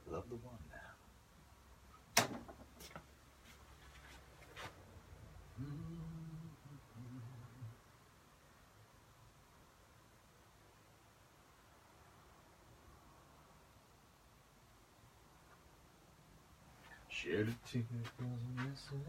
Love the one now. Shed a tear wasn't necessary.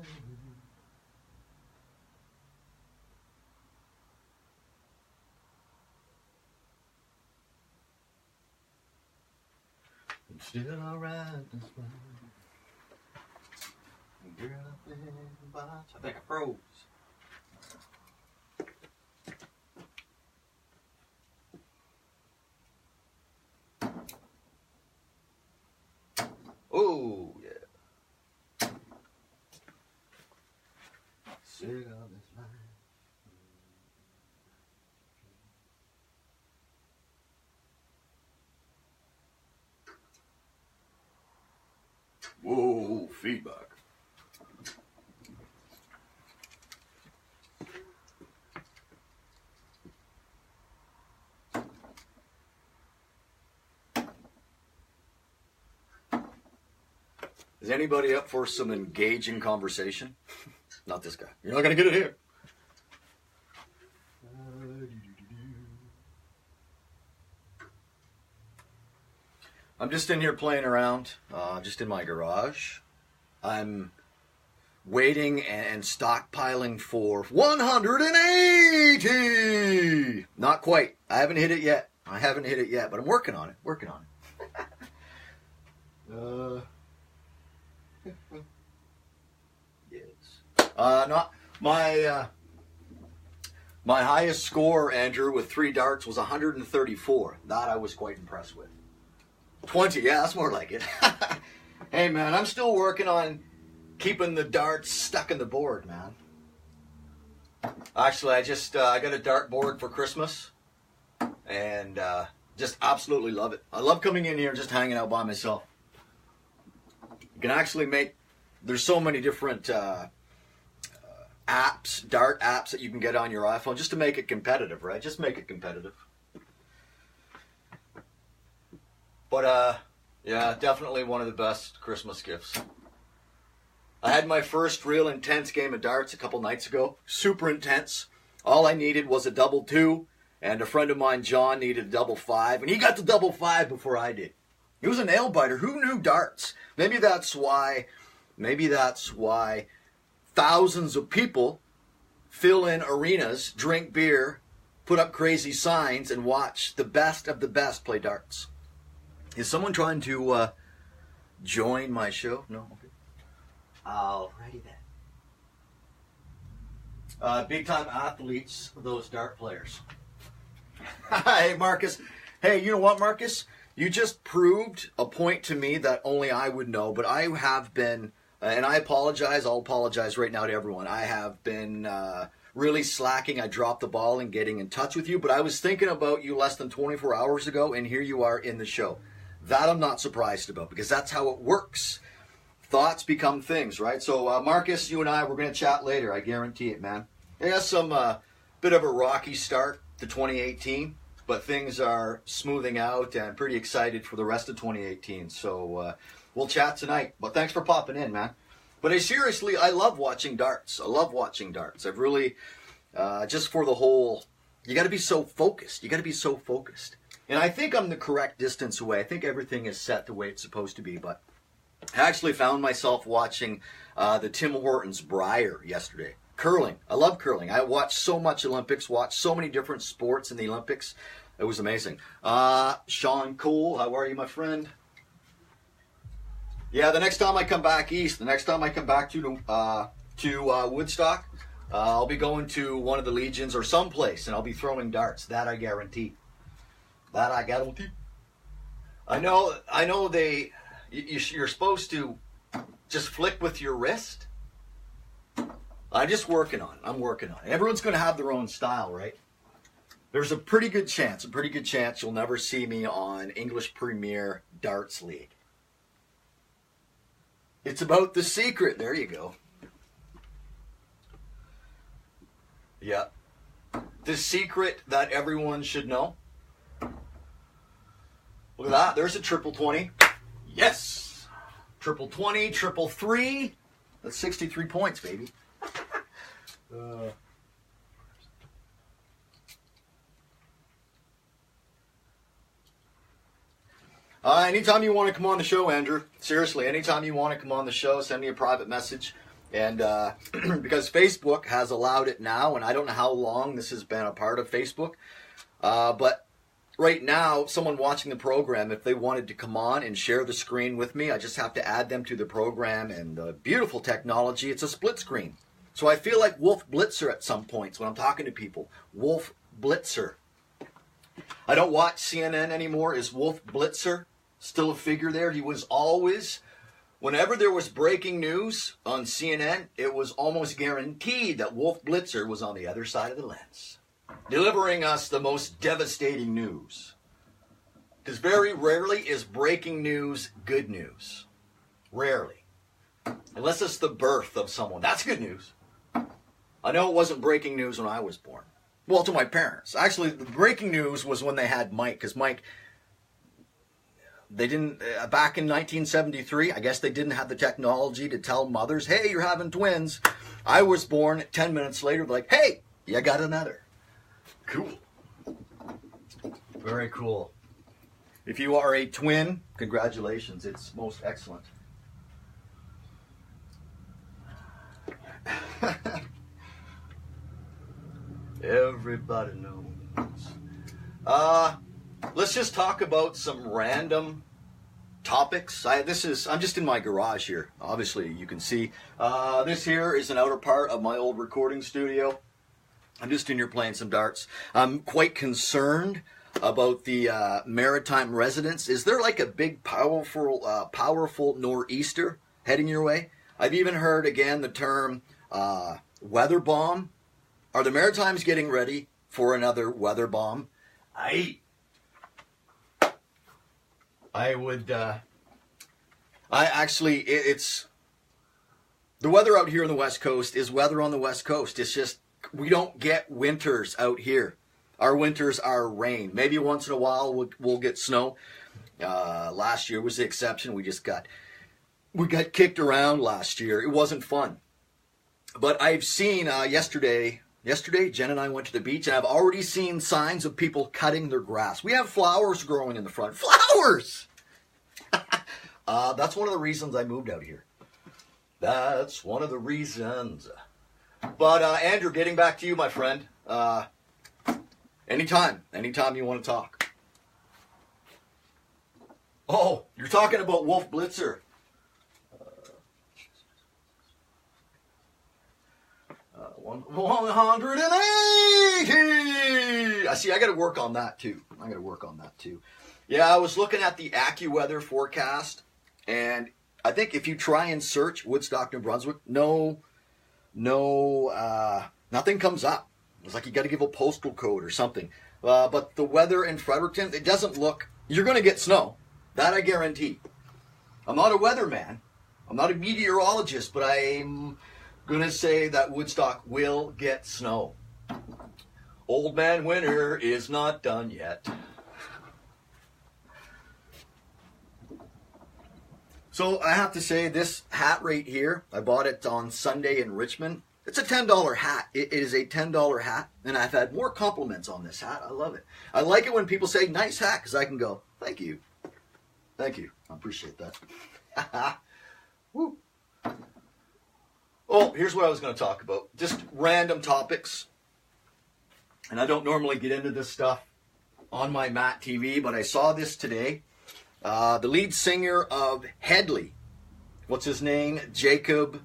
I'm still alright this way. Girl, I've been by. I think I froze. Oh, yeah. Sick of this life. Whoa, feedback. Is anybody up for some engaging conversation? Not this guy. You're not going to get it here. I'm just in here playing around, just in my garage. I'm waiting and stockpiling for 180! Not quite. I haven't hit it yet. But I'm working on it. Yes. Not my highest score, Andrew, with 3 darts was 134. That I was quite impressed with. 20, yeah, that's more like it. Hey, man, I'm still working on keeping the darts stuck in the board, man. Actually, I just I got a dart board for Christmas, and just absolutely love it. I love coming in here and just hanging out by myself. You can actually make, there's so many different apps, dart apps that you can get on your iPhone just to make it competitive, right? Just make it competitive. But, yeah, definitely one of the best Christmas gifts. I had my first real intense game of darts a couple nights ago. Super intense. All I needed was a double 2, and a friend of mine, John, needed a double 5, and he got the double 5 before I did. He was a nail biter. Who knew darts? Maybe that's why thousands of people fill in arenas, drink beer, put up crazy signs, and watch the best of the best play darts. Is someone trying to join my show? No? Okay. Alrighty then. Big time athletes, those dart players. Hey, Marcus. Hey, you know what, Marcus? You just proved a point to me that only I would know, but I have been, and I apologize, I'll apologize right now to everyone. I have been really slacking. I dropped the ball in getting in touch with you, but I was thinking about you less than 24 hours ago, and here you are in the show. That I'm not surprised about, because that's how it works. Thoughts become things, right? So, Marcus, you and I, we're going to chat later. I guarantee it, man. It has some bit of a rocky start to 2018, but things are smoothing out, and I'm pretty excited for the rest of 2018. So, we'll chat tonight. But thanks for popping in, man. But seriously, I love watching darts. I've really, just for the whole, you got to be so focused. And I think I'm the correct distance away. I think everything is set the way it's supposed to be. But I actually found myself watching the Tim Hortons Briar yesterday. Curling. I love curling. I watched so much Olympics, watched so many different sports in the Olympics. It was amazing. Sean Cole, how are you, my friend? Yeah, the next time I come back east, the next time I come back to Woodstock, I'll be going to one of the Legions or someplace, and I'll be throwing darts. That I guarantee. I know you're supposed to just flick with your wrist. I'm just working on it. Everyone's going to have their own style, right? There's a pretty good chance you'll never see me on English Premier Darts League. It's about the secret. There you go. Yeah. The secret that everyone should know. Look at that. There's a triple 20. Yes. Triple 20, triple 3. That's 63 points, baby. Anytime you want to come on the show, Andrew, seriously, anytime you want to come on the show, send me a private message. And because Facebook has allowed it now, and I don't know how long this has been a part of Facebook, but right now, someone watching the program, if they wanted to come on and share the screen with me, I just have to add them to the program, and the beautiful technology, it's a split screen. So I feel like Wolf Blitzer at some points when I'm talking to people. Wolf Blitzer. I don't watch CNN anymore. Is Wolf Blitzer still a figure there? He was always, whenever there was breaking news on CNN, it was almost guaranteed that Wolf Blitzer was on the other side of the lens, delivering us the most devastating news. Because very rarely is breaking news good news. Rarely. Unless it's the birth of someone. That's good news. I know it wasn't breaking news when I was born. Well, to my parents. Actually, the breaking news was when they had Mike. Because Mike, they didn't, back in 1973, I guess they didn't have the technology to tell mothers, hey, you're having twins. I was born 10 minutes later, like, hey, you got another. Cool. Very cool. If you are a twin, congratulations. It's most excellent. Everybody knows. Let's just talk about some random topics. I'm just in my garage here. Obviously, you can see. This here is an outer part of my old recording studio. I'm just in here playing some darts. I'm quite concerned about the maritime residents. Is there like a big, powerful nor'easter heading your way? I've even heard, again, the term weather bomb. Are the Maritimes getting ready for another weather bomb? It's the weather out here on the West Coast is weather on the West Coast. It's just, we don't get winters out here. Our winters are rain. Maybe once in a while we'll get snow. Last year was the exception. We got kicked around last year. It wasn't fun. But I've seen yesterday, Jen and I went to the beach, and I've already seen signs of people cutting their grass. We have flowers growing in the front. Flowers! That's one of the reasons I moved out here. That's one of the reasons. But Andrew, getting back to you, my friend. Anytime you want to talk. Oh, you're talking about Wolf Blitzer. 180. I see. I got to work on that too. Yeah, I was looking at the AccuWeather forecast, and I think if you try and search Woodstock, New Brunswick, nothing comes up. It's like you got to give a postal code or something. But the weather in Fredericton, it doesn't look. You're going to get snow. That I guarantee. I'm not a weatherman. I'm not a meteorologist, but I'm going to say that Woodstock will get snow. Old Man Winter is not done yet. So I have to say, this hat right here, I bought it on Sunday in Richmond. It's a $10 hat. It is a $10 hat, and I've had more compliments on this hat. I love it. I like it when people say, nice hat, because I can go, thank you. Thank you. I appreciate that. Woo. Oh, here's what I was going to talk about. Just random topics. And I don't normally get into this stuff on my MattTv, but I saw this today. The lead singer of Headley, what's his name? Jacob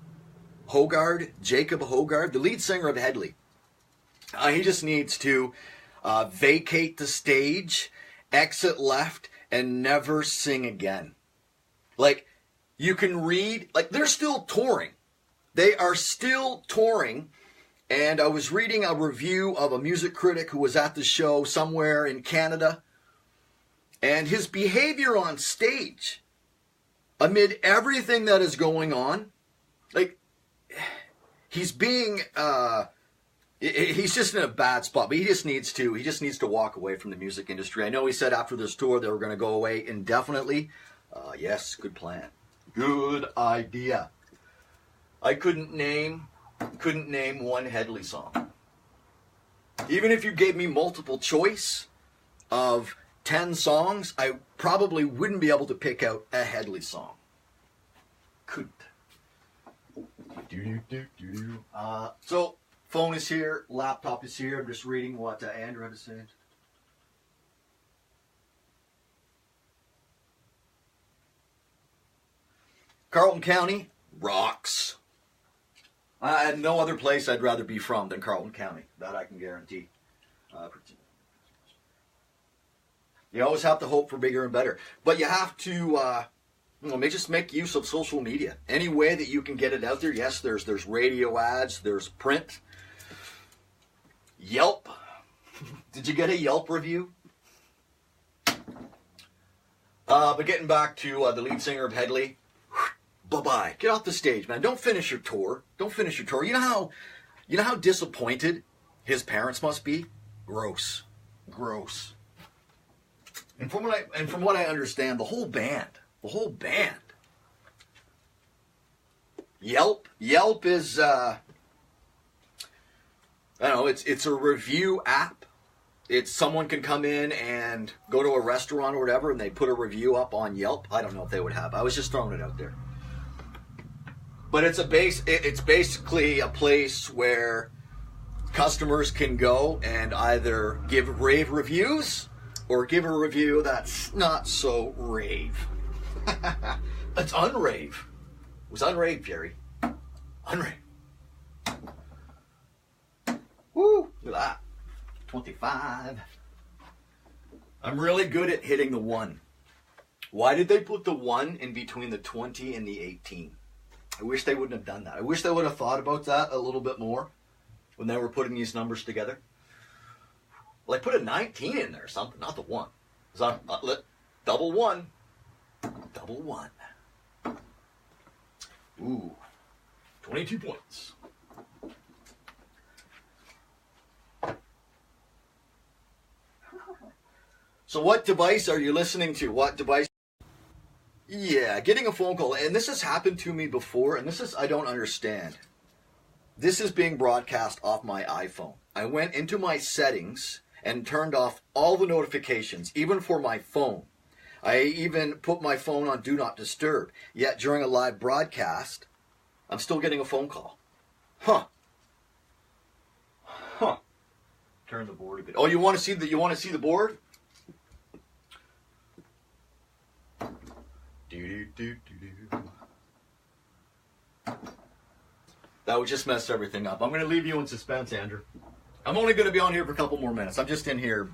Hogard, the lead singer of Headley. He just needs to vacate the stage, exit left, and never sing again. Like, you can read, like, they're still touring. They are still touring. And I was reading a review of a music critic who was at the show somewhere in Canada. And his behavior on stage, amid everything that is going on, like, he's being, he's just in a bad spot, but he just needs to walk away from the music industry. I know he said after this tour they were going to go away indefinitely. Yes, good plan. Good idea. I couldn't name one Headley song. Even if you gave me multiple choice of 10 songs, I probably wouldn't be able to pick out a Headley song. Couldn't. So, phone is here, laptop is here. I'm just reading what Andrew had to say. Carleton County rocks. I had no other place I'd rather be from than Carleton County. That I can guarantee. You always have to hope for bigger and better. But you have to just make use of social media. Any way that you can get it out there. Yes, there's radio ads, there's print. Yelp. Did you get a Yelp review? But getting back to the lead singer of Headley. Bye-bye. Get off the stage, man. Don't finish your tour. You know how disappointed his parents must be? Gross. And from what I understand, the whole band. Yelp is I don't know, it's a review app. It's someone can come in and go to a restaurant or whatever and they put a review up on Yelp. I don't know if they would have. I was just throwing it out there. But it's basically a place where customers can go and either give rave reviews or give a review that's not so rave. It's unrave. It was unrave, Jerry. Unrave. Woo! Look at that. 25. I'm really good at hitting the 1. Why did they put the 1 in between the 20 and the 18? I wish they wouldn't have done that. I wish they would have thought about that a little bit more when they were putting these numbers together. Like, put a 19 in there or something, not the 1. Double 1. Double 1. Ooh. 22 points. So what device are you listening to? What device? Yeah, getting a phone call. And this has happened to me before, and I don't understand. This is being broadcast off my iPhone. I went into my settings and turned off all the notifications, even for my phone. I even put my phone on Do Not Disturb. Yet during a live broadcast, I'm still getting a phone call. Huh. Turn the board a bit. Oh, you want to see the board? That would just mess everything up. I'm going to leave you in suspense, Andrew. I'm only going to be on here for a couple more minutes. I'm just in here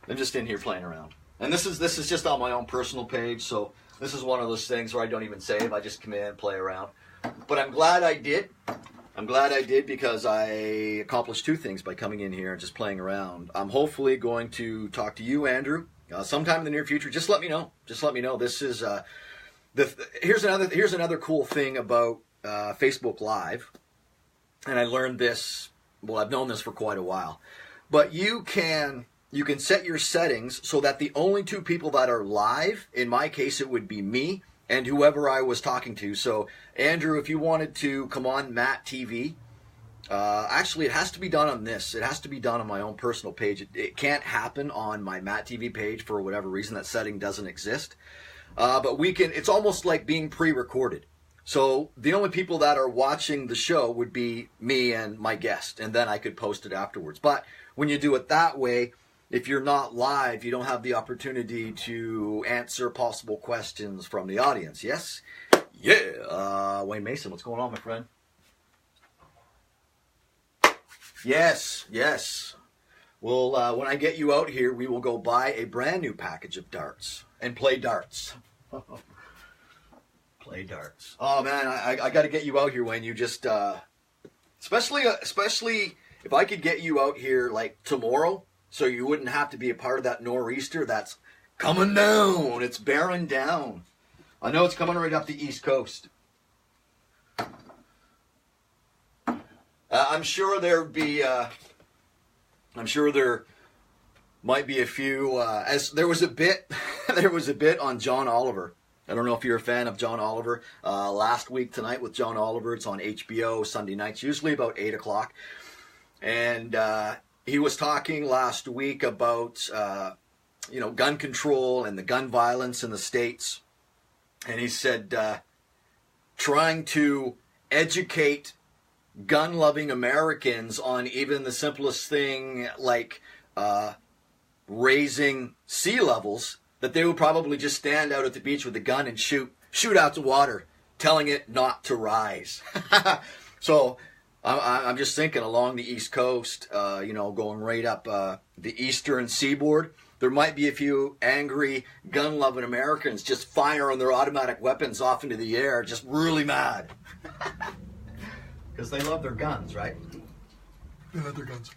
playing around. And this is just on my own personal page, so this is one of those things where I don't even save. I just come in and play around. But I'm glad I did. I'm glad I did because I accomplished 2 things by coming in here and just playing around. I'm hopefully going to talk to you, Andrew, sometime in the near future. Just let me know. This is here's another cool thing about Facebook Live, and I learned this. Well, I've known this for quite a while, but you can set your settings so that the only 2 people that are live, in my case, it would be me and whoever I was talking to. So, Andrew, if you wanted to come on MattTv, actually, it has to be done on this. It has to be done on my own personal page. It can't happen on my MattTv page for whatever reason. That setting doesn't exist. But it's almost like being pre-recorded. So the only people that are watching the show would be me and my guest, and then I could post it afterwards. But when you do it that way, if you're not live, you don't have the opportunity to answer possible questions from the audience. Yes? Yeah. Wayne Mason, what's going on, my friend? Yes. Well, when I get you out here, we will go buy a brand new package of darts and play darts. Play darts. Oh man, I got to get you out here, Wayne. You just, especially if I could get you out here like tomorrow, so you wouldn't have to be a part of that nor'easter that's coming down. It's bearing down. I know it's coming right up the East Coast. I'm sure there'd be. I'm sure there might be a few. As there was a bit, there was a bit on John Oliver. I don't know if you're a fan of John Oliver. Last Week Tonight with John Oliver. It's on HBO Sunday nights, usually about 8 o'clock. And he was talking last week about gun control and the gun violence in the States. And he said trying to educate gun-loving Americans on even the simplest thing like raising sea levels, that they would probably just stand out at the beach with a gun and shoot out the water, telling it not to rise. So I'm just thinking along the East Coast, going right up the eastern seaboard, there might be a few angry gun-loving Americans just firing their automatic weapons off into the air, just really mad. Because they love their guns, right? They love their guns.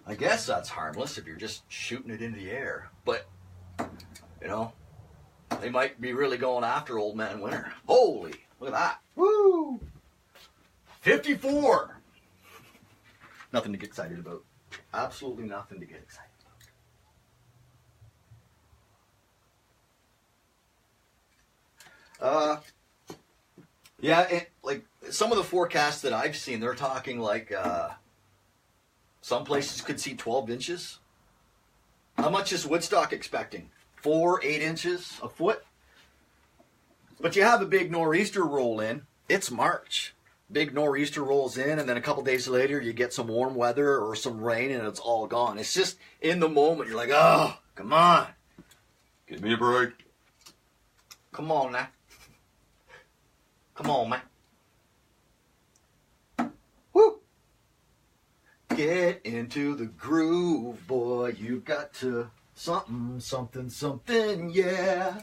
I guess that's harmless if you're just shooting it into the air. But, they might be really going after Old Man Winter. Holy, look at that. Woo! 54! Nothing to get excited about. Absolutely nothing to get excited about. Like some of the forecasts that I've seen, they're talking like some places could see 12 inches. How much is Woodstock expecting? 4, 8 inches, a foot? But you have a big nor'easter roll in. It's March. Big nor'easter rolls in, and then a couple days later you get some warm weather or some rain, and it's all gone. It's just in the moment. You're like, oh, come on. Give me a break. Come on now. Come on, man. Woo! Get into the groove, boy. You got to something, yeah.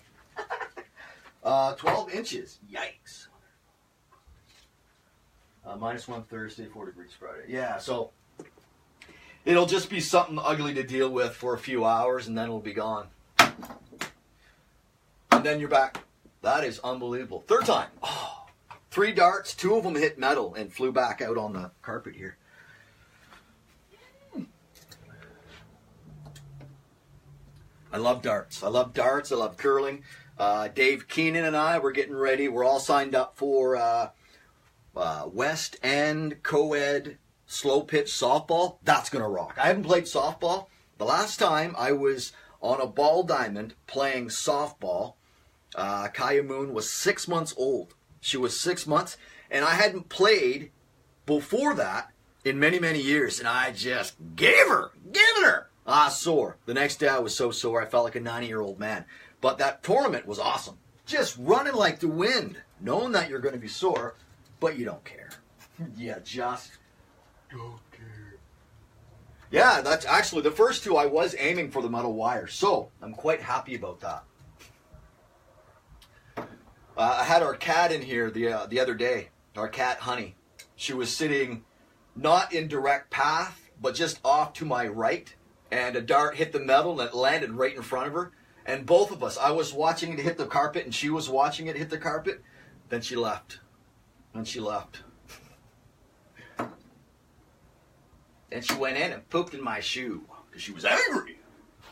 12 inches. Yikes. -1 Thursday, 4 degrees Friday. Yeah, so it'll just be something ugly to deal with for a few hours, and then it'll be gone. And then you're back. That is unbelievable. Third time. Oh. 3 darts, 2 of them hit metal and flew back out on the carpet here. I love darts. I love darts. I love curling. Dave Keenan and I, we're getting ready. We're all signed up for West End co-ed slow pitch softball. That's going to rock. I haven't played softball. The last time I was on a ball diamond playing softball, Kaya Moon was 6 months old. She was 6 months, and I hadn't played before that in many, many years, and I just gave her. Sore. The next day I was so sore I felt like a 90-year-old man. But that tournament was awesome. Just running like the wind, knowing that you're going to be sore, but you don't care. You just don't care. Yeah, that's actually the first 2 I was aiming for the metal wire, so I'm quite happy about that. I had our cat in here the other day, our cat Honey. She was sitting not in direct path, but just off to my right, and a dart hit the metal and it landed right in front of her. And both of us, I was watching it hit the carpet and she was watching it hit the carpet. Then she left. And she left. Then she went in and pooped in my shoe because she was angry.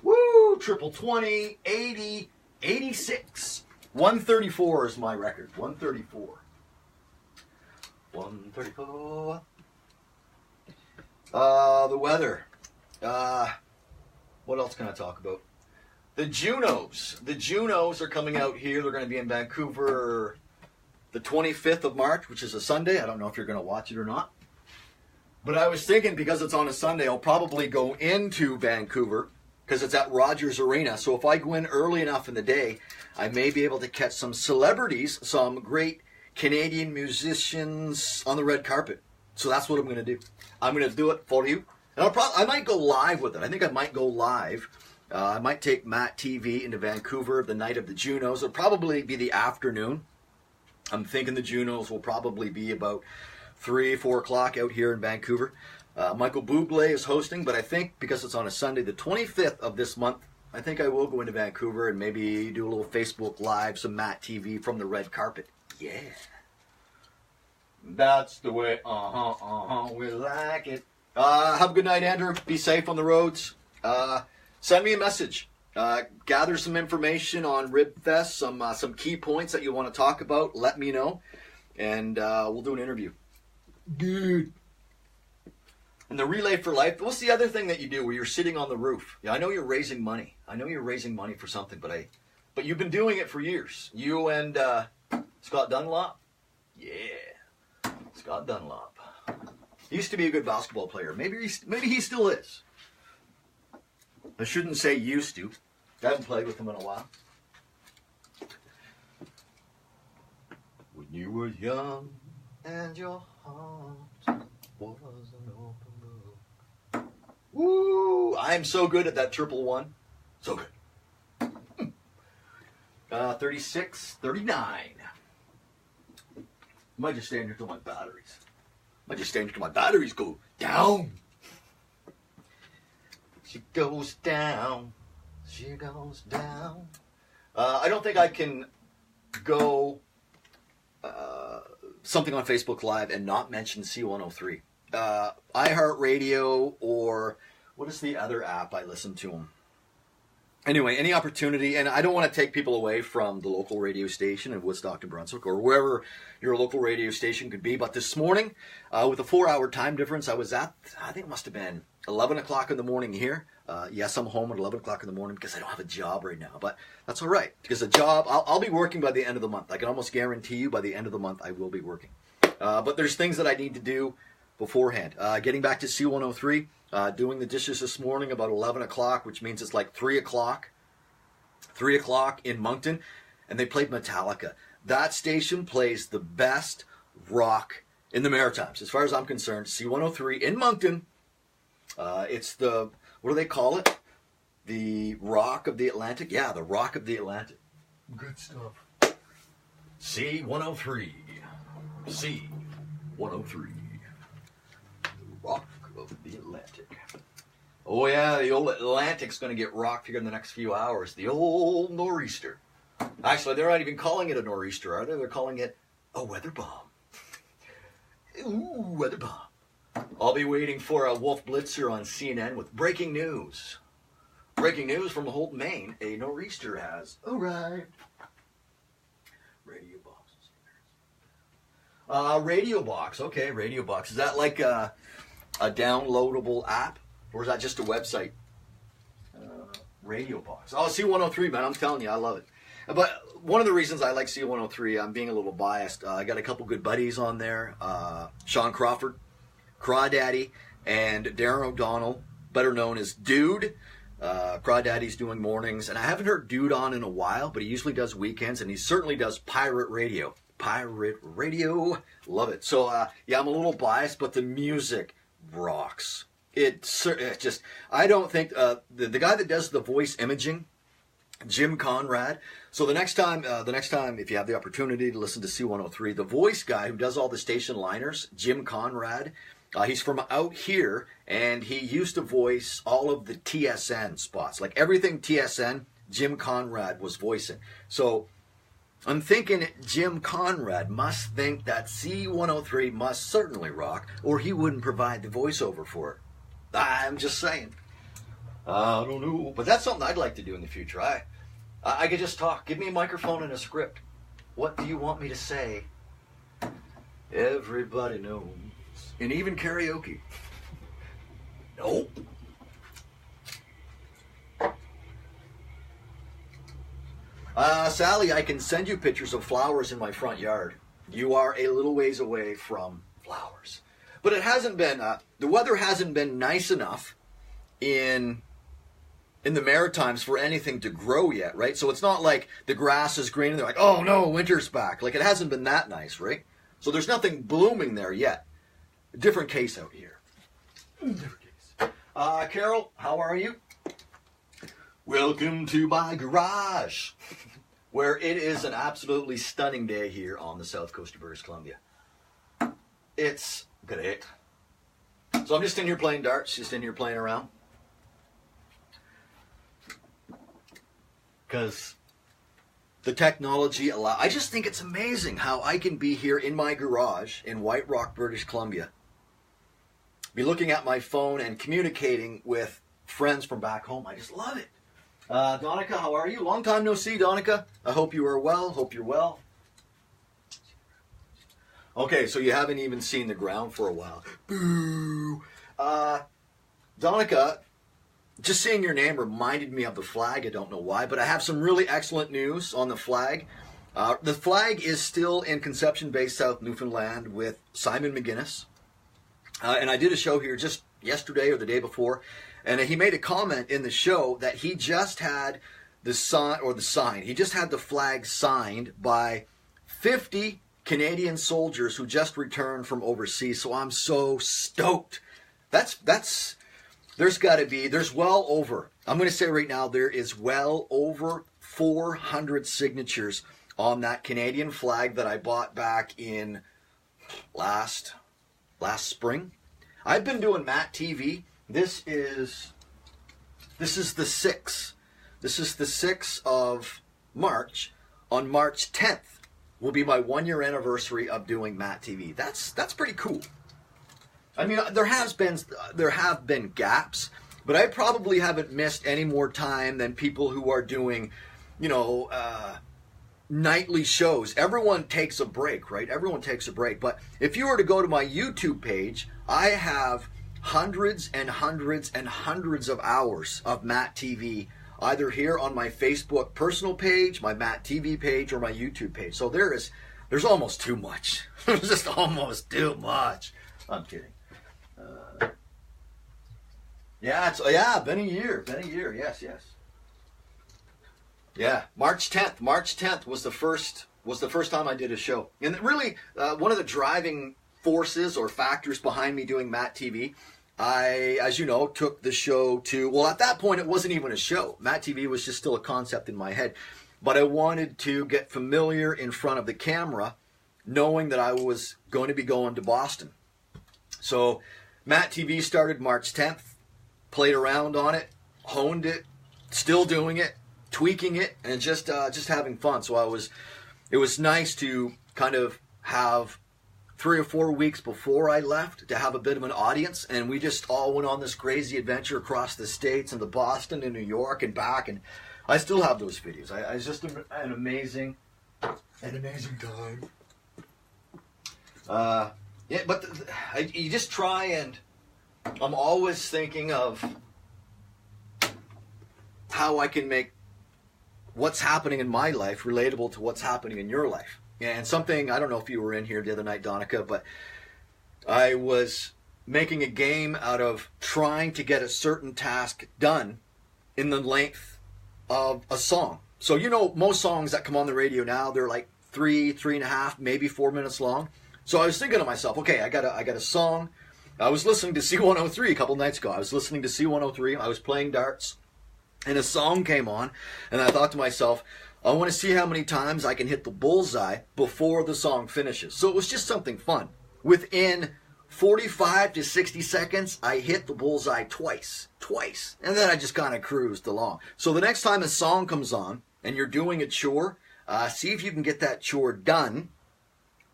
Woo! Triple 20, 80, 86. 134 is my record. 134. 134. The weather. What else can I talk about? The Junos. The Junos are coming out here. They're going to be in Vancouver the 25th of March, which is a Sunday. I don't know if you're going to watch it or not. But I was thinking because it's on a Sunday, I'll probably go into Vancouver because it's at Rogers Arena. So if I go in early enough in the day, I may be able to catch some celebrities, some great Canadian musicians on the red carpet. So that's what I'm going to do. I'm going to do it for you. And I might go live with it. I think I might go live. I might take MattTv into Vancouver the night of the Junos. It'll probably be the afternoon. I'm thinking the Junos will probably be about 3, 4 o'clock out here in Vancouver. Michael Bublé is hosting, but I think because it's on a Sunday, the 25th of this month, I think I will go into Vancouver and maybe do a little Facebook Live, some MattTv from the red carpet. Yeah. That's the way, we like it. Have a good night, Andrew. Be safe on the roads. Send me a message. Gather some information on Ribfest, some key points that you want to talk about. Let me know, and we'll do an interview. Dude. And the Relay for Life, what's the other thing that you do where you're sitting on the roof? Yeah, I know you're raising money. I know you're raising money for something, but you've been doing it for years. You and Scott Dunlop? Yeah, Scott Dunlop. He used to be a good basketball player. Maybe he still is. I shouldn't say used to. I haven't played with him in a while. When you were young and your heart was an open book. Woo! I'm so good at that 111. So good. 36, 39. Might just stand here till my batteries go down. She goes down. She goes down. I don't think I can go something on Facebook Live and not mention C103. iHeartRadio, or what is the other app I listen to them? Anyway, any opportunity, and I don't want to take people away from the local radio station in Woodstock, New Brunswick, or wherever your local radio station could be. But this morning, with a 4-hour time difference, I was at, I think it must have been 11 o'clock in the morning here. Yes, I'm home at 11 o'clock in the morning because I don't have a job right now. But that's all right, because a job, I'll be working by the end of the month. I can almost guarantee you by the end of the month I will be working. But there's things that I need to do beforehand. Getting back to C103, doing the dishes this morning about 11 o'clock, which means it's like 3 o'clock. 3 o'clock in Moncton, and they played Metallica. That station plays the best rock in the Maritimes. As far as I'm concerned, C103 in Moncton, it's the, what do they call it? The Rock of the Atlantic? Yeah, the Rock of the Atlantic. Good stuff. C103. C103. The Rock of the Atlantic. Oh yeah, the old Atlantic's going to get rocked here in the next few hours. The old nor'easter. Actually, they're not even calling it a nor'easter, are they? They're calling it a weather bomb. Ooh, weather bomb. I'll be waiting for a Wolf Blitzer on CNN with breaking news. Breaking news from Holt, Maine. A nor'easter has arrived. Radio box. Radio box. Okay, radio box. Is that like a downloadable app? Or is that just a website? Radio box. Oh, C103, man. I'm telling you, I love it. But one of the reasons I like C103, I'm being a little biased. I got a couple good buddies on there. Sean Crawford, Crawdaddy, and Darren O'Donnell, better known as Dude. Crawdaddy's doing mornings. And I haven't heard Dude on in a while, but he usually does weekends. And he certainly does pirate radio. Pirate radio. Love it. So, yeah, I'm a little biased, but the music rocks. It just, I don't think, the guy that does the voice imaging, Jim Conrad. So the next time, if you have the opportunity to listen to C103, the voice guy who does all the station liners, Jim Conrad, he's from out here, and he used to voice all of the TSN spots. Like everything TSN, Jim Conrad was voicing. So I'm thinking Jim Conrad must think that C103 must certainly rock, or he wouldn't provide the voiceover for it. I'm just saying. I don't know. But that's something I'd like to do in the future. I could just talk. Give me a microphone and a script. What do you want me to say? Everybody knows. And even karaoke. Nope. Sally, I can send you pictures of flowers in my front yard. You are a little ways away from flowers. But it hasn't been, the weather hasn't been nice enough in the Maritimes for anything to grow yet, right? So it's not like the grass is green and they're like, oh no, winter's back. Like it hasn't been that nice, right? So there's nothing blooming there yet. A different case out here. Different case. Carol, how are you? Welcome to my garage, where it is an absolutely stunning day here on the south coast of British Columbia. It's great. So I'm just in here playing darts, just in here playing around. because the technology I just think it's amazing how I can be here in my garage in White Rock, British Columbia, be looking at my phone and communicating with friends from back home. I just love it. Donica, how are you? Long time no see, Donica. I hope you are well. Hope you're well. Okay, so you haven't even seen the ground for a while. Boo! Donica, just seeing your name reminded me of the flag. I don't know why, but I have some really excellent news on the flag. The flag is still in Conception Bay, South Newfoundland with Simon McGuinness. And I did a show here just yesterday or the day before, and he made a comment in the show that he just had he just had the flag signed by 50 Canadian soldiers who just returned from overseas. So I'm so stoked. There's well over, I'm going to say right now, there is well over 400 signatures on that Canadian flag that I bought back in last spring. I've been doing MattTV. This is the 6th. This is the 6th of March. On March 10th will be my 1-year anniversary of doing MattTV. That's pretty cool. I mean, there have been gaps, but I probably haven't missed any more time than people who are doing, nightly shows. Everyone takes a break, right? Everyone takes a break. But if you were to go to my YouTube page, I have hundreds and hundreds and hundreds of hours of MattTV, either here on my Facebook personal page, my MattTV page, or my YouTube page. So there's almost too much. There's just almost too much. I'm kidding. Been a year. Yes. Yeah, March 10th. March 10th was the first time I did a show. And really, one of the driving forces or factors behind me doing MattTV, I, as you know, took the show to, well, at that point, it wasn't even a show. MattTV was just still a concept in my head. But I wanted to get familiar in front of the camera, knowing that I was going to be going to Boston. So MattTV started March 10th, played around on it, honed it, still doing it, tweaking it, and just having fun. So it was nice to kind of have 3 or 4 weeks before I left to have a bit of an audience, and we just all went on this crazy adventure across the States and to Boston and New York and back, and I still have those videos. It's just an amazing time. You just try, and I'm always thinking of how I can make what's happening in my life relatable to what's happening in your life. And something, I don't know if you were in here the other night, Donica, but I was making a game out of trying to get a certain task done in the length of a song. So, most songs that come on the radio now, they're like 3.5, maybe 4 minutes long. So I was thinking to myself, okay, I got a song. I was listening to C103 a couple nights ago. I was listening to C103. I was playing darts, and a song came on, and I thought to myself, I want to see how many times I can hit the bullseye before the song finishes. So it was just something fun. Within 45 to 60 seconds, I hit the bullseye twice. And then I just kind of cruised along. So the next time a song comes on and you're doing a chore, see if you can get that chore done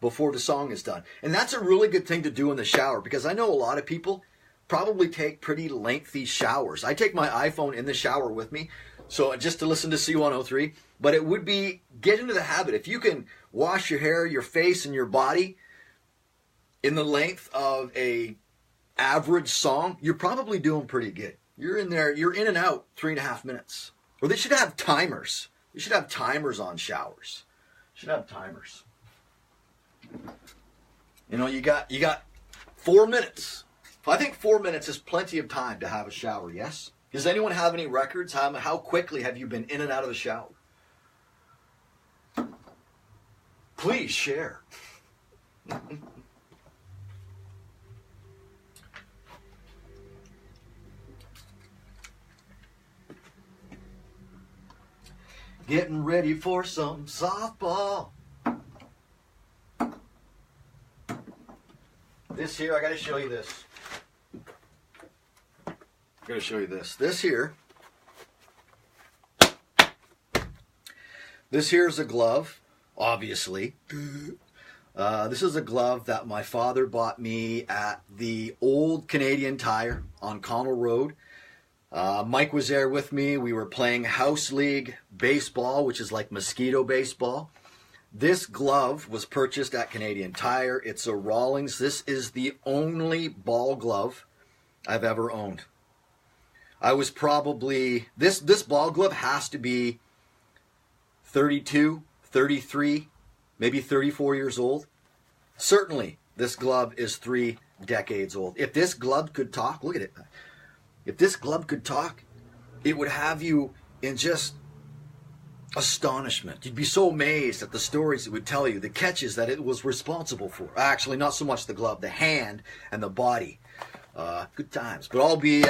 before the song is done. And that's a really good thing to do in the shower, because I know a lot of people probably take pretty lengthy showers. I take my iPhone in the shower with me, so just to listen to C103. But it would be, get into the habit. If you can wash your hair, your face, and your body in the length of a average song, you're probably doing pretty good. You're in there, you're in and out 3.5 minutes. Or they should have timers. You should have timers on showers. Should have timers. You got 4 minutes. I think 4 minutes is plenty of time to have a shower, yes? Does anyone have any records? How quickly have you been in and out of the shower? Please share. Getting ready for some softball. This here, I got to show you this. This here This here's a glove, obviously. This is a glove that my father bought me at the old Canadian Tire on Connell Road. Mike was there with me. We were playing House League baseball, which is like mosquito baseball. This glove was purchased at Canadian Tire. It's a Rawlings. This is the only ball glove I've ever owned. I was probably, this ball glove has to be 32, 33, maybe 34 years old. Certainly, this glove is 3 decades old. If this glove could talk, look at it. If this glove could talk, it would have you in just astonishment. You'd be so amazed at the stories it would tell you, the catches that it was responsible for. Actually, not so much the glove, the hand and the body. Good times. But I'll be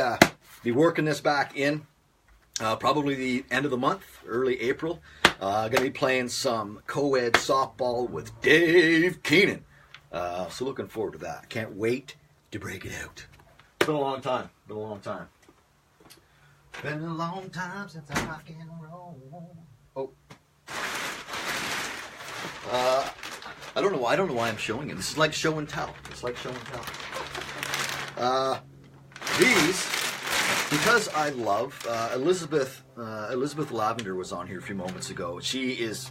working this back in probably the end of the month, early April. Going to be playing some co-ed softball with Dave Keenan. So looking forward to that. Can't wait to break it out. It's been a long time. Been a long time. Been a long time since I rock and roll. Oh. I don't know why. I don't know why I'm showing it. This is like show and tell. It's like show and tell. These, because I love Elizabeth Lavender was on here a few moments ago. She is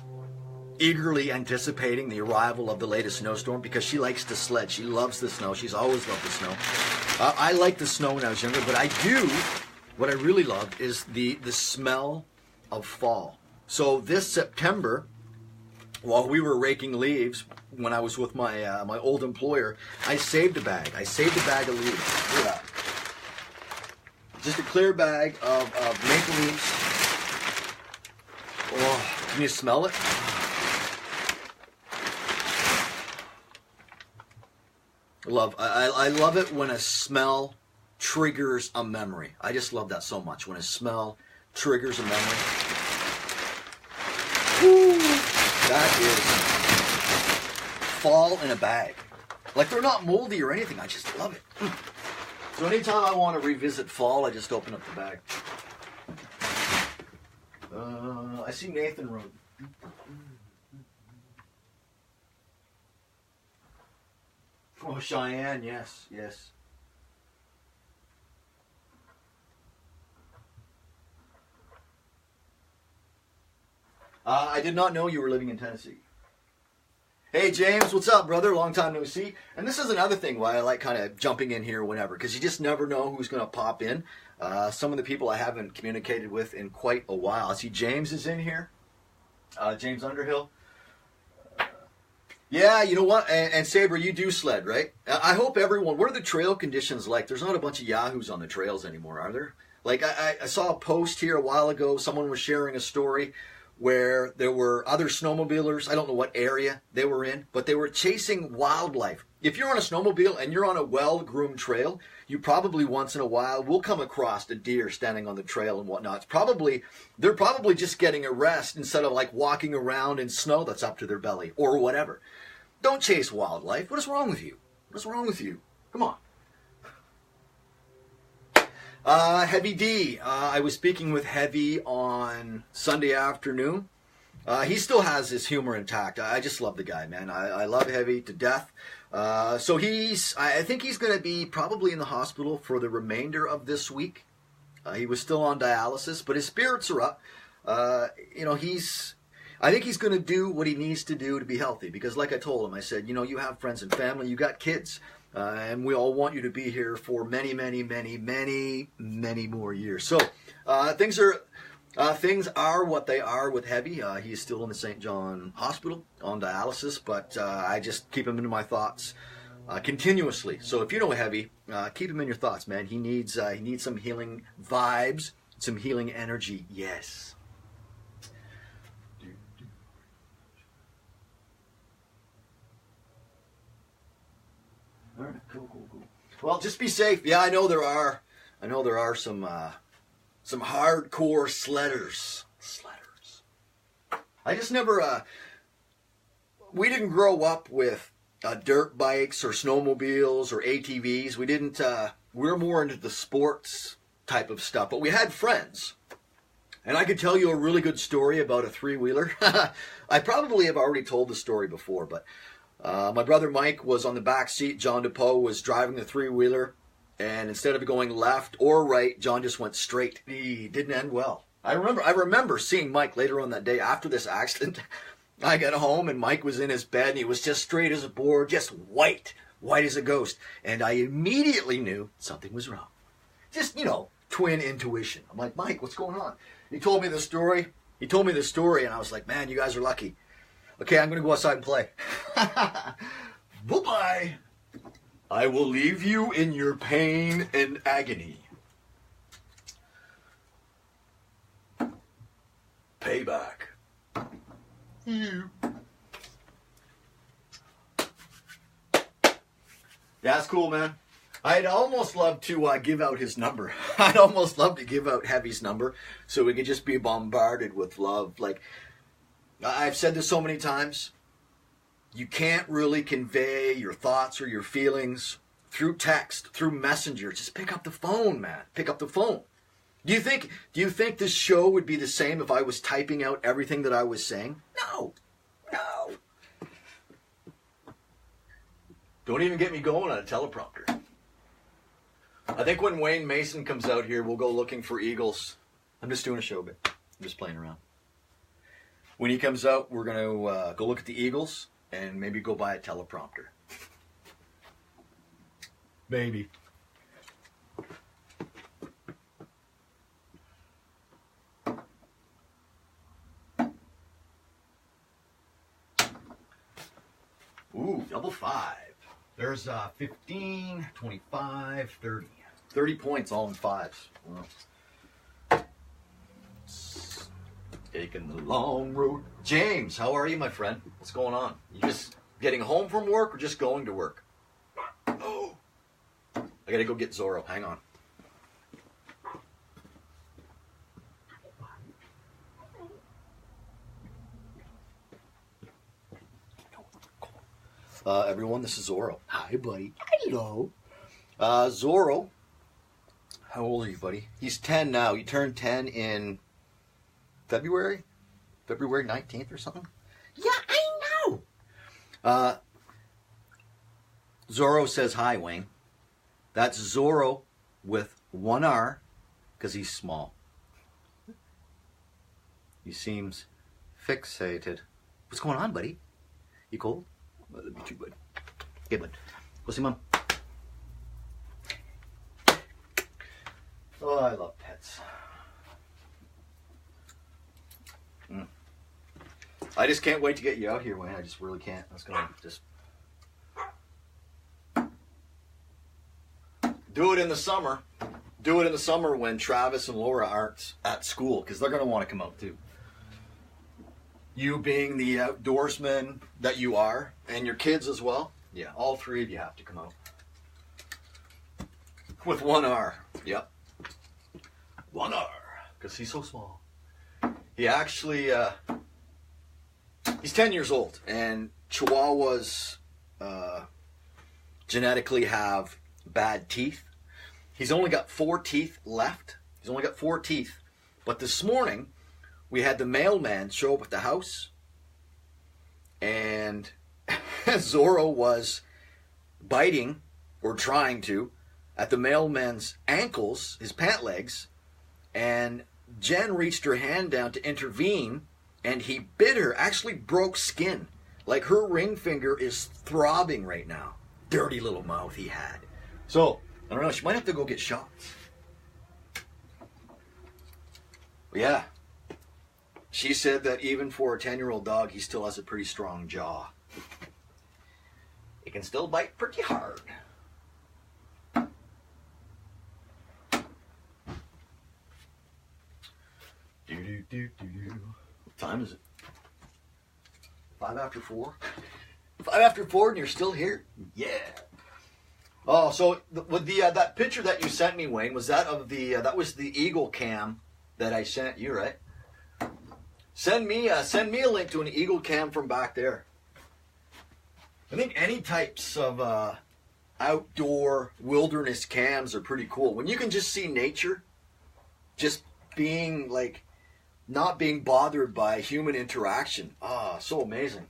eagerly anticipating the arrival of the latest snowstorm because she likes to sled. She loves the snow. She's always loved the snow. I liked the snow when I was younger, but what I really loved is the smell of fall. So this September, while we were raking leaves, when I was with my my old employer, I saved a bag. I saved a bag of leaves. Look at that. Just a clear bag of maple leaves. Oh, can you smell it? I love it when a smell triggers a memory. I just love that so much. When a smell triggers a memory. Woo, that is fall in a bag. Like they're not moldy or anything. I just love it. So anytime I want to revisit fall, I just open up the bag. I see Nathan wrote. Oh, Cheyenne, yes, yes. I did not know you were living in Tennessee. Hey, James, what's up, brother? Long time no see. And this is another thing why I like kind of jumping in here whenever, because you just never know who's going to pop in. Some of the people I haven't communicated with in quite a while. I see James is in here. James Underhill. Yeah, you know what? And Saber, you do sled, right? I hope everyone, what are the trail conditions like? There's not a bunch of yahoos on the trails anymore, are there? Like, I saw a post here a while ago. Someone was sharing a story where there were other snowmobilers. I don't know what area they were in, but they were chasing wildlife. If you're on a snowmobile and you're on a well-groomed trail, you probably once in a while will come across a deer standing on the trail and whatnot. They're probably just getting a rest instead of like walking around in snow that's up to their belly or whatever. Don't chase wildlife. What is wrong with you? What's wrong with you? Come on. Heavy D. I was speaking with Heavy on Sunday afternoon. He still has his humor intact. I just love the guy, man. I love Heavy to death. So I think he's going to be probably in the hospital for the remainder of this week. He was still on dialysis, but his spirits are up. I think he's going to do what he needs to do to be healthy. Because like I told him, I said, you have friends and family, you got kids. And we all want you to be here for many, many, many, many, many more years. So things are what they are with Heavy. He is still in the St. John Hospital on dialysis, but I just keep him in my thoughts continuously. So if you know Heavy, keep him in your thoughts, man. He needs some healing vibes, some healing energy. Yes. All right, cool. Well, just be safe. Yeah, I know there are some hardcore sledders. I just never. We didn't grow up with dirt bikes or snowmobiles or ATVs. We didn't. We're more into the sports type of stuff. But we had friends And I could tell you a really good story about a three-wheeler. I probably have already told the story before, but my brother Mike was on the back seat. John DePoe was driving the three-wheeler, and instead of going left or right, John just went straight. He didn't end well. I remember seeing Mike later on that day after this accident. I got home and Mike was in his bed and he was just straight as a board, just white as a ghost. And I immediately knew something was wrong. Just, twin intuition. I'm like, Mike, what's going on? He told me the story. And I was like, man, you guys are lucky. Okay, I'm going to go outside and play. Bye-bye. I will leave you in your pain and agony. Payback. You. That's cool, man. I'd almost love to give out his number. I'd almost love to give out Heavy's number so we could just be bombarded with love. Like, I've said this so many times. You can't really convey your thoughts or your feelings through text, through messenger. Just pick up the phone, man. Pick up the phone. Do you think this show would be the same if I was typing out everything that I was saying? No. Don't even get me going on a teleprompter. I think when Wayne Mason comes out here, we'll go looking for eagles. I'm just doing a show bit. I'm just playing around. When he comes out, we're going to go look at the eagles and maybe go buy a teleprompter. Maybe. Ooh, double five. There's 15, 25, 30. 30 points all in fives. Well, taking the long road. James, how are you, my friend? What's going on? You just getting home from work or just going to work? Oh, I gotta go get Zorro. Hang on. Everyone, this is Zorro. Hi, buddy. Hello. Zorro, how old are you, buddy? He's 10 now. He turned 10 in February 19th or something? Yeah, I know. Zorro says hi, Wayne. That's Zorro with one R because he's small. He seems fixated. What's going on, buddy? You cold? Well, that'd be too good. Okay, bud. Go see Mom. Oh, I love pets. I just can't wait to get you out here, Wayne. I just really can't. I was gonna just do it in the summer. Do it in the summer when Travis and Laura aren't at school, because they're gonna want to come out too. You being the outdoorsman that you are, and your kids as well. Yeah, all three of you have to come out. With one R. Yep. One R. Because he's so small. He actually, he's 10 years old. And Chihuahuas genetically have bad teeth. He's only got 4 teeth left. He's only got 4 teeth. But this morning, we had the mailman show up at the house, and Zorro was biting, or trying to, at the mailman's ankles, his pant legs, and Jen reached her hand down to intervene, and he bit her, actually broke skin. Like, her ring finger is throbbing right now. Dirty little mouth he had. So, I don't know, she might have to go get shots. But yeah. She said that even for a 10-year-old dog, he still has a pretty strong jaw. He can still bite pretty hard. What time is it? 5 after 4? 5 after 4 and you're still here? Yeah. Oh, so with the that picture that you sent me, Wayne, was that of the that was the Eagle cam that I sent you, right? Send me a link to an Eagle cam from back there. I think any types of outdoor wilderness cams are pretty cool. When you can just see nature, just being like not being bothered by human interaction. Ah, so amazing.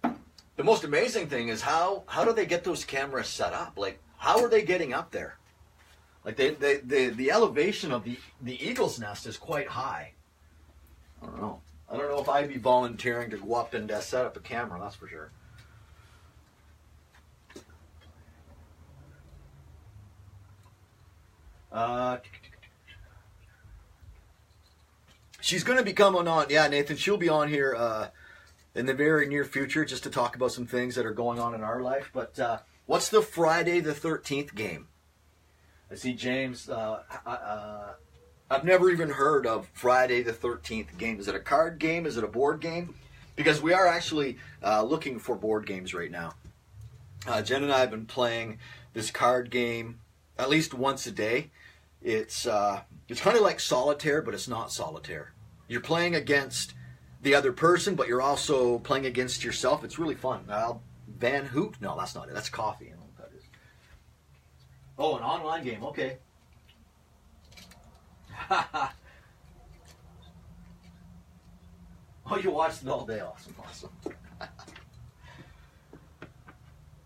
The most amazing thing is how do they get those cameras set up? Like, how are they getting up there? Like, the elevation of the eagle's nest is quite high. I don't know. I don't know if I'd be volunteering to go up and set up a camera, that's for sure. She's going to be coming on. Yeah, Nathan, she'll be on here in the very near future just to talk about some things that are going on in our life. But what's the Friday the 13th game? I see James. I've never even heard of Friday the 13th game. Is it a card game? Is it a board game? Because we are actually looking for board games right now. Jen and I have been playing this card game at least once a day. It's kind of like solitaire, but it's not solitaire. You're playing against the other person, but you're also playing against yourself. It's really fun. Van Hoot? No, that's not it. That's coffee. I don't know what that is. Oh, an online game. Okay. Oh, you watched it all day. Awesome, awesome.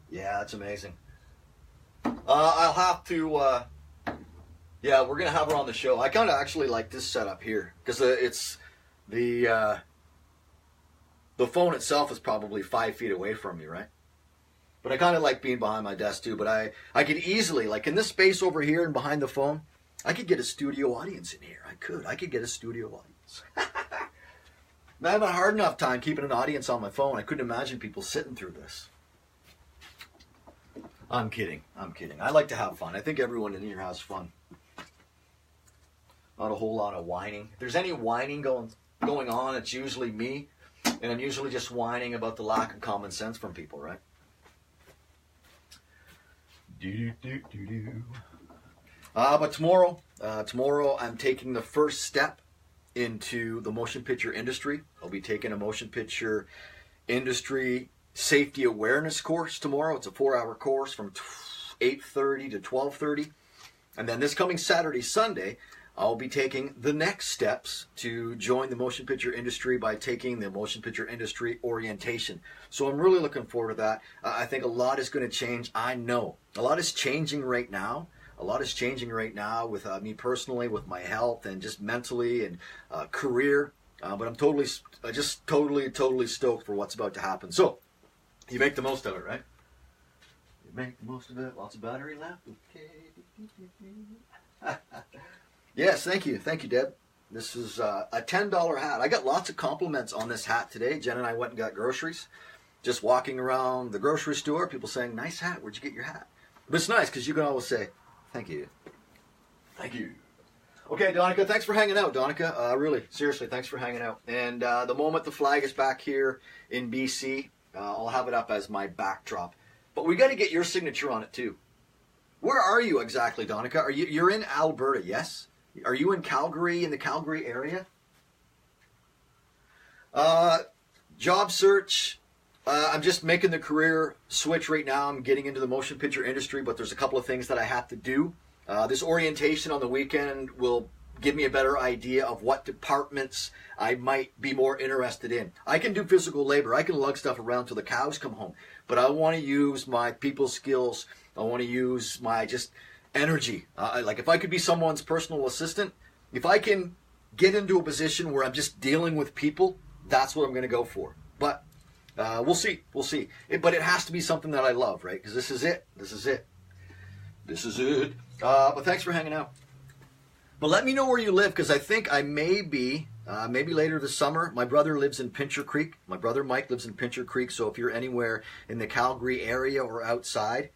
Yeah, that's amazing. I'll have to... yeah, we're going to have her on the show. I kind of actually like this setup here because it's the phone itself is probably 5 feet away from me, right? But I kind of like being behind my desk too. But I could easily, like in this space over here and behind the phone, I could get a studio audience in here. I could get a studio audience. I'm having a hard enough time keeping an audience on my phone. I couldn't imagine people sitting through this. I'm kidding. I like to have fun. I think everyone in here has fun. Not a whole lot of whining. If there's any whining going on, it's usually me. And I'm usually just whining about the lack of common sense from people, right? But tomorrow I'm taking the first step into the motion picture industry. I'll be taking a motion picture industry safety awareness course tomorrow. It's a 4-hour course from 8:30 to 12:30. And then this coming Saturday, Sunday, I'll be taking the next steps to join the motion picture industry by taking the motion picture industry orientation. So I'm really looking forward to that. I think a lot is going to change. I know a lot is changing right now. A lot is changing right now with me personally, with my health and just mentally and career. But I'm totally stoked for what's about to happen. So you make the most of it, right? You make the most of it. Lots of battery left. Okay. Yes, thank you, Deb. This is a $10 hat. I got lots of compliments on this hat today. Jen and I went and got groceries. Just walking around the grocery store, people saying, "Nice hat. Where'd you get your hat?" But it's nice because you can always say, "Thank you, thank you." Okay, Donica, thanks for hanging out, Donica. Really, seriously, thanks for hanging out. And the moment the flag is back here in BC, I'll have it up as my backdrop. But we got to get your signature on it too. Where are you exactly, Donica? You're in Alberta, yes? Are you in Calgary, in the Calgary area? Job search. I'm just making the career switch right now. I'm getting into the motion picture industry, but there's a couple of things that I have to do. This orientation on the weekend will give me a better idea of what departments I might be more interested in. I can do physical labor. I can lug stuff around till the cows come home. But I want to use my people skills. I want to use my just energy. Like if I could be someone's personal assistant, if I can get into a position where I'm just dealing with people, that's what I'm going to go for. But we'll see. But it has to be something that I love, right? Because this is it. But thanks for hanging out. But let me know where you live, because I think I may be, maybe later this summer. My brother lives in Pincher Creek. My brother Mike lives in Pincher Creek. So if you're anywhere in the Calgary area or outside,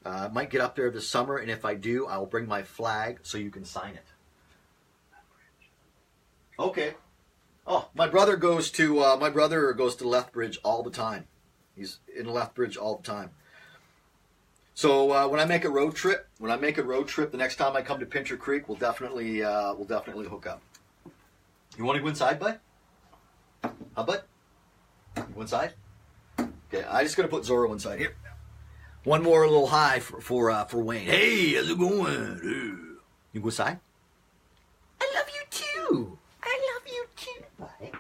I might get up there this summer. And if I do, I'll bring my flag so you can sign it. Okay. Oh, my brother goes to Lethbridge all the time. He's in Lethbridge all the time. So when I make a road trip, the next time I come to Pincher Creek, we'll definitely hook up. You want to go inside, bud? Huh, bud? You go inside? Okay, I just gonna put Zorro inside here. One more little hi for Wayne. Hey, how's it going? You go say? I love you too. I love you too, buddy.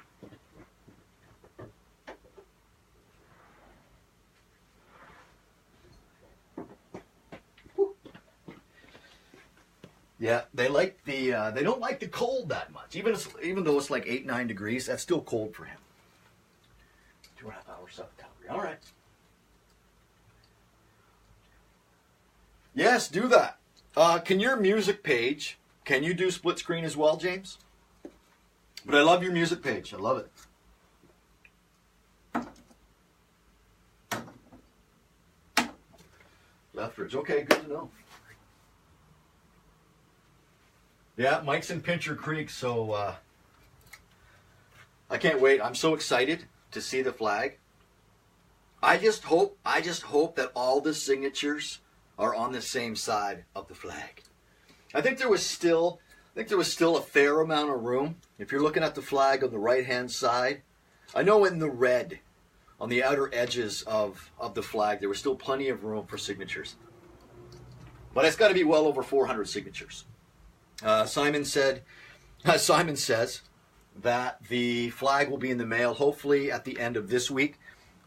Yeah, they like the they don't like the cold that much. Even though it's like 8-9 degrees, that's still cold for him. 2.5 hours up Calgary. All right. Yes, do that. Can your music page? Can you do split screen as well, James? But I love your music page. I love it. Lefteridge. Okay, good to know. Yeah, Mike's in Pincher Creek, so I can't wait. I'm so excited to see the flag. I just hope that all the signatures are on the same side of the flag. I think there was still a fair amount of room. If you're looking at the flag on the right-hand side, I know in the red, on the outer edges of the flag, there was still plenty of room for signatures. But it's got to be well over 400 signatures. Simon says that the flag will be in the mail hopefully at the end of this week.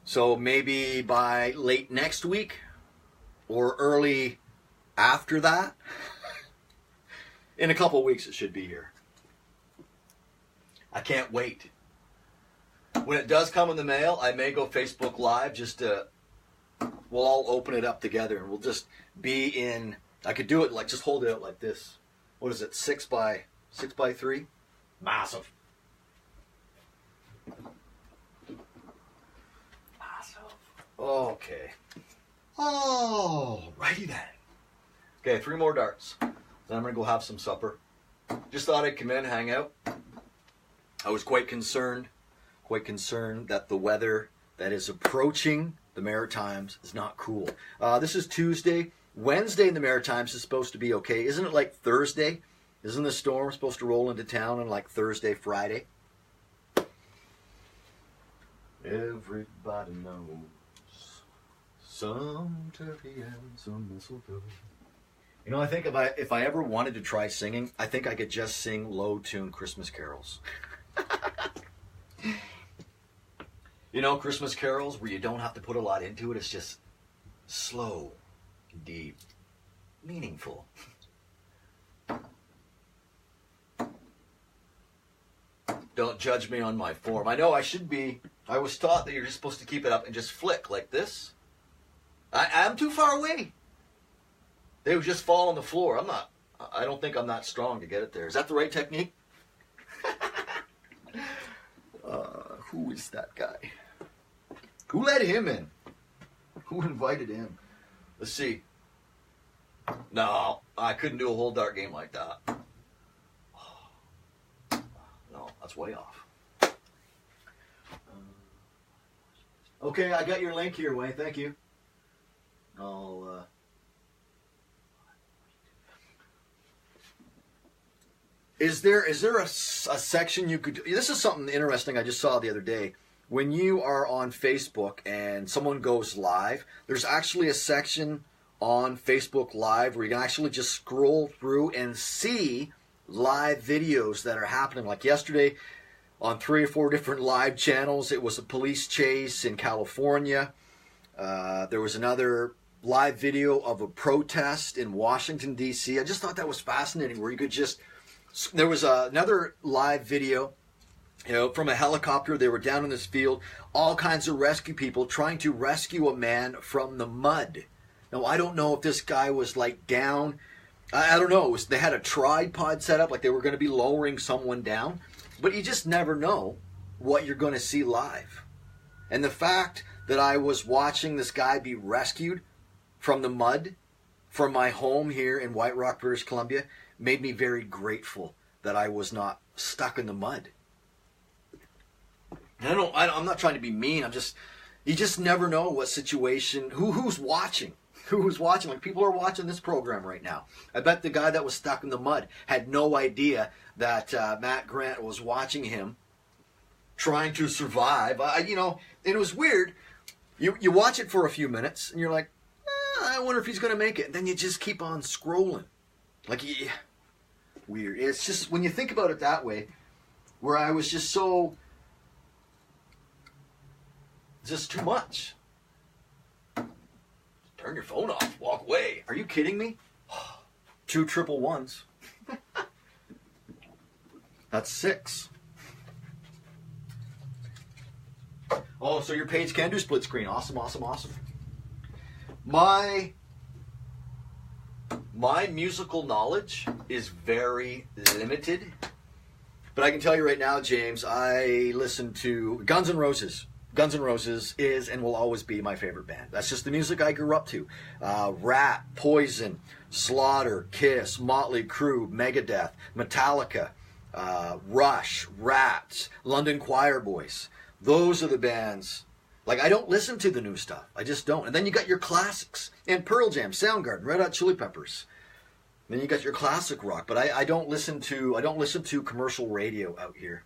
So maybe by late next week or early after that. In a couple of weeks it should be here. I can't wait. When it does come in the mail, I may go Facebook Live we'll all open it up together and we'll just be in, I could do it like, just hold it out like this. What is it, 6 by 3? Massive. Massive. Okay. Oh, righty then. Okay, 3 more darts. Then I'm going to go have some supper. Just thought I'd come in, hang out. I was quite concerned that the weather that is approaching the Maritimes is not cool. This is Tuesday. Wednesday in the Maritimes is supposed to be okay. Isn't it like Thursday? Isn't the storm supposed to roll into town on like Thursday, Friday? Everybody knows some turkey and some mistletoe. You know, I think if I ever wanted to try singing, I think I could just sing low-tune Christmas carols. You know, Christmas carols where you don't have to put a lot into it. It's just slow, deep, meaningful. Don't judge me on my form. I know I should be. I was taught that you're just supposed to keep it up and just flick like this. I'm too far away. They would just fall on the floor. I don't think I'm that strong to get it there. Is that the right technique? Who is that guy? Who let him in? Who invited him? Let's see. No, I couldn't do a whole dart game like that. No, that's way off. Okay, I got your link here, Wayne. Thank you. Is there a section you could do? This is something interesting I just saw the other day. When you are on Facebook and someone goes live, there's actually a section on Facebook Live where you can actually just scroll through and see live videos that are happening. Like yesterday on 3 or 4 different live channels, it was a police chase in California. There was another live video of a protest in Washington, D.C. I just thought that was fascinating where you could just... There was another live video, from a helicopter. They were down in this field, all kinds of rescue people trying to rescue a man from the mud. Now, I don't know if this guy was like down. I don't know. They had a tripod set up, like they were going to be lowering someone down. But you just never know what you're going to see live. And the fact that I was watching this guy be rescued from the mud from my home here in White Rock, British Columbia, made me very grateful that I was not stuck in the mud. And I'm not trying to be mean. You just never know what situation, who's watching. Who's watching. Like, people are watching this program right now. I bet the guy that was stuck in the mud had no idea that Matt Grant was watching him trying to survive. And it was weird. You watch it for a few minutes, and you're like, I wonder if he's going to make it. And then you just keep on scrolling. Like, weird. It's just, when you think about it that way, where I was just so, just too much. Turn your phone off, walk away. Are you kidding me? 2 triple ones. That's 6. Oh, so your page can do split screen. Awesome, awesome, awesome. My musical knowledge is very limited. But I can tell you right now, James, I listen to Guns N' Roses. Guns N' Roses is and will always be my favorite band. That's just the music I grew up to. Rat, Poison, Slaughter, Kiss, Motley Crue, Megadeth, Metallica, Rush, Rats, London Choir Boys. Those are the bands. Like, I don't listen to the new stuff. I just don't. And then you got your classics. And Pearl Jam, Soundgarden, Red Hot Chili Peppers. Then you got your classic rock. But I don't listen to commercial radio out here.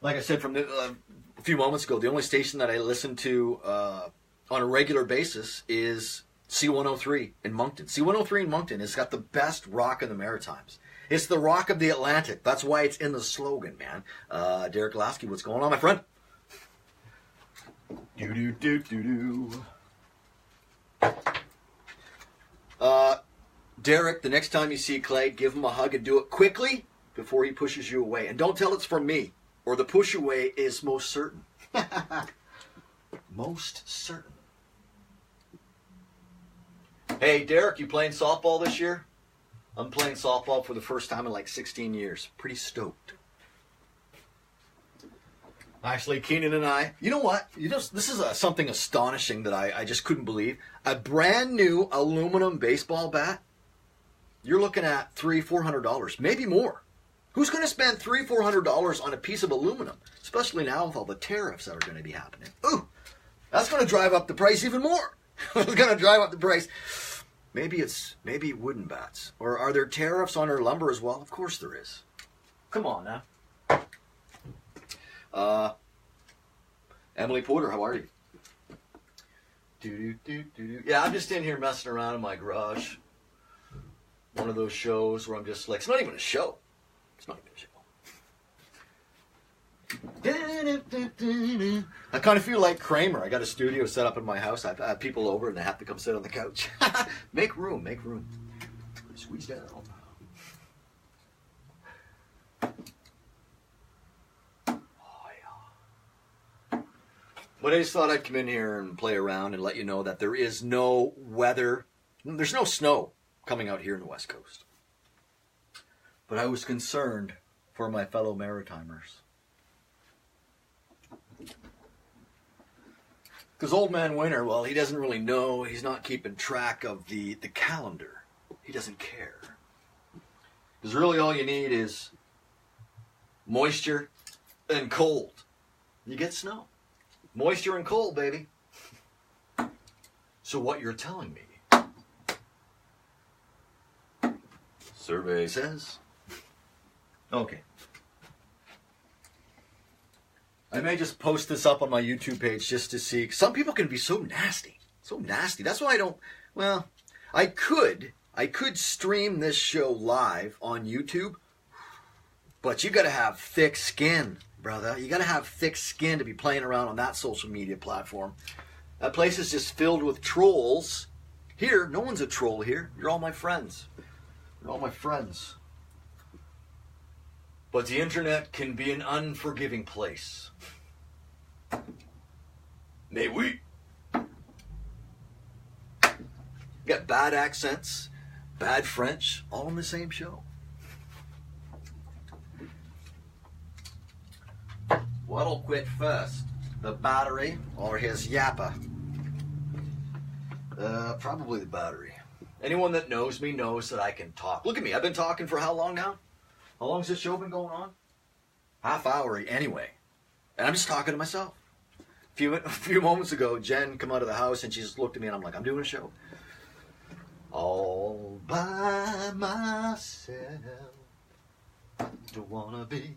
Like I said from a few moments ago, the only station that I listen to on a regular basis is C103 in Moncton. C103 in Moncton has got the best rock in the Maritimes. It's the rock of the Atlantic. That's why it's in the slogan, man. Derek Lasky, what's going on, my friend? Derek, the next time you see Clay, give him a hug and do it quickly before he pushes you away. And don't tell it's from me, or the push away is most certain. Most certain. Hey, Derek, you playing softball this year? I'm playing softball for the first time in like 16 years. Pretty stoked. Actually, Keenan and I, you know what? This is something astonishing that I just couldn't believe. A brand new aluminum baseball bat, you're looking at $300-400, maybe more. Who's going to spend $300-400 on a piece of aluminum, especially now with all the tariffs that are going to be happening? Ooh, that's going to drive up the price even more. It's going to drive up the price. Maybe wooden bats. Or are there tariffs on our lumber as well? Of course there is. Come on now. Emily Porter, how are you? Yeah, I'm just in here messing around in my garage. One of those shows where I'm just like, it's not even a show. It's not even a show. I kind of feel like Kramer. I got a studio set up in my house. I've had people over and they have to come sit on the couch. Make room, make room. Squeeze down. But I just thought I'd come in here and play around and let you know that there is no weather. There's no snow coming out here in the West Coast. But I was concerned for my fellow Maritimers. Because Old Man Winter, well, he doesn't really know. He's not keeping track of the calendar. He doesn't care. Because really all you need is moisture and cold. You get snow. Moisture and cold, baby. So what you're telling me, survey says, okay. I may just post this up on my YouTube page just to see. Some people can be so nasty. So nasty. That's why I don't, well, I could stream this show live on YouTube, but you got to have thick skin, brother. You got to have thick skin to be playing around on that social media platform. That place is just filled with trolls. Here, no one's a troll here. You're all my friends. You're all my friends. But the internet can be an unforgiving place. Mais oui. Got bad accents, bad French, all in the same show. What'll quit first? The battery or his yappa? Probably the battery. Anyone that knows me knows that I can talk. Look at me. I've been talking for how long now? How long has this show been going on? Half hour anyway. And I'm just talking to myself. A few moments ago, Jen come out of the house and she just looked at me and I'm like, I'm doing a show. All by myself. Don't wanna be.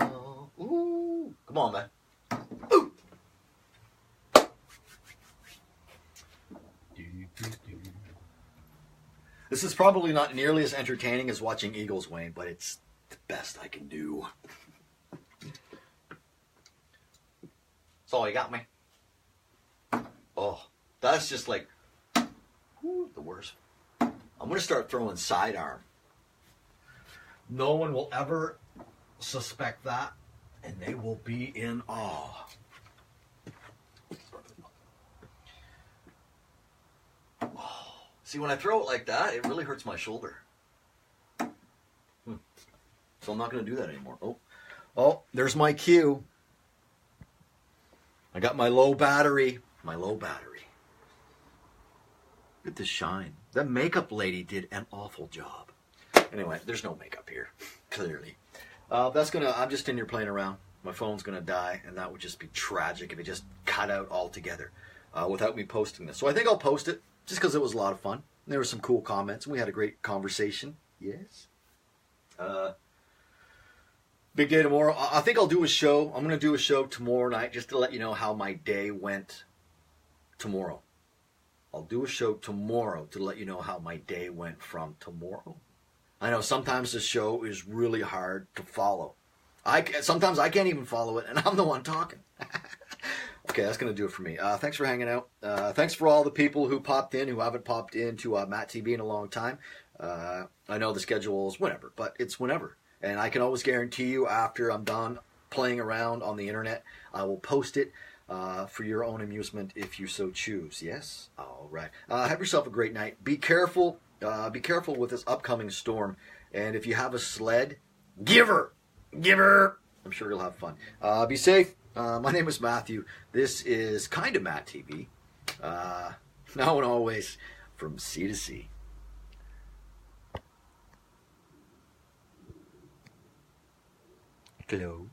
Ooh. Come on, man. Ooh. This is probably not nearly as entertaining as watching Eagles win, but it's the best I can do. That's all you got me. Oh, that's just like whew, the worst. I'm going to start throwing sidearm. No one will ever suspect that, and they will be in awe. Oh, see, when I throw it like that, it really hurts my shoulder. So I'm not going to do that anymore. Oh, there's my cue. I got my low battery. My low battery. Look at this shine. That makeup lady did an awful job. Anyway, there's no makeup here, clearly. I'm just in here playing around. My phone's gonna die, and that would just be tragic if it just cut out altogether without me posting this. So I think I'll post it just because it was a lot of fun. There were some cool comments, and we had a great conversation. Yes. Big day tomorrow. I think I'll do a show. I'm gonna do a show tomorrow night just to let you know how my day went tomorrow. I'll do a show tomorrow to let you know how my day went from tomorrow. I know sometimes the show is really hard to follow. Sometimes I can't even follow it, and I'm the one talking. Okay, that's going to do it for me. Thanks for hanging out. Thanks for all the people who popped in, who haven't popped into MattTv in a long time. I know the schedule is whenever, but it's whenever. And I can always guarantee you after I'm done playing around on the internet, I will post it for your own amusement if you so choose. Yes? All right. Have yourself a great night. Be careful. Be careful with this upcoming storm. And if you have a sled, give her. I'm sure you'll have fun. Be safe. My name is Matthew. This is Kinda MattTV. Now and always, from sea to sea. Close.